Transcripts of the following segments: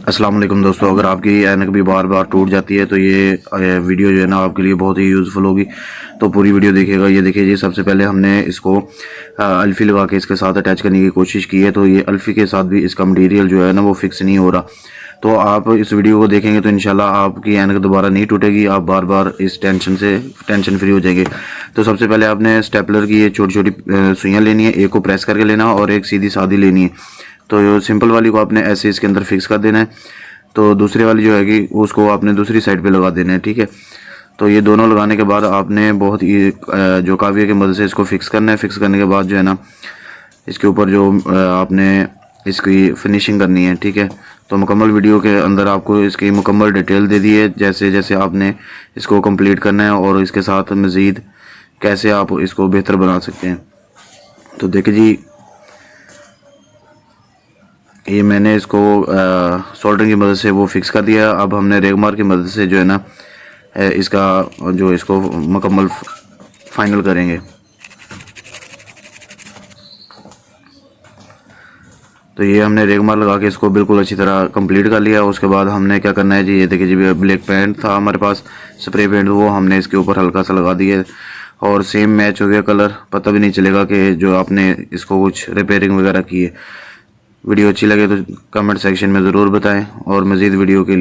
अस्सलाम वालेकुम दोस्तों, अगर आपकी ऐनक भी बार बार टूट जाती है तो ये वीडियो जो है ना आपके लिए बहुत ही यूज़फुल होगी। तो पूरी वीडियो देखिएगा। ये देखिए जी, सबसे पहले हमने इसको अल्फ़ी लगा के इसके साथ अटैच करने की कोशिश की है। तो ये अल्फ़ी के साथ भी इसका मटीरियल जो है ना वो फिक्स नहीं हो रहा। तो आप इस वीडियो को देखेंगे तो इंशाल्लाह आपकी ऐनक दोबारा नहीं टूटेगी। आप बार बार इस टेंशन फ्री हो जाएंगे। तो सबसे पहले आपने स्टेपलर की ये छोटी छोटी सुइयाँ लेनी है। एक को प्रेस करके लेना और एक सीधी सादी लेनी है। तो सिंपल वाली को आपने ऐसे इसके अंदर फिक्स कर देना है। तो दूसरी वाली जो हैगी उसको आपने दूसरी साइड पे लगा देना है, ठीक है। तो ये दोनों लगाने के बाद आपने बहुत ही जो काविया की मदद से इसको फिक्स करना है। फिक्स करने के बाद जो है ना इसके ऊपर जो आपने इसकी फिनिशिंग करनी है, ठीक है। तो मुकम्मल वीडियो के अंदर आपको इसकी मुकम्मल डिटेल दे दी है, जैसे जैसे आपने इसको कंप्लीट करना है और इसके साथ मज़ीद कैसे आप इसको बेहतर बना सकते हैं। तो देखिए जी, ये मैंने इसको सोल्डरिंग की मदद से वो फिक्स कर दिया। अब हमने रेगमार की मदद से जो है ना इसको मुकम्मल फाइनल करेंगे। तो ये हमने रेगमार लगा के इसको बिल्कुल अच्छी तरह कंप्लीट कर लिया। उसके बाद हमने क्या करना है जी, ये देखिए जी, ब्लैक पेंट था हमारे पास, स्प्रे पेंट, वो हमने इसके ऊपर हल्का सा लगा दिया और सेम मैच हो गया कलर। पता भी नहीं चलेगा कि जो आपने इसको कुछ रिपेयरिंग वगैरह की है। वीडियो अच्छी लगे तो कमेंट सेक्शन में ज़रूर बताएं और मज़ीद वीडियो के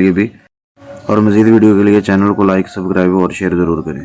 लिए चैनल को लाइक, सब्सक्राइब और शेयर ज़रूर करें।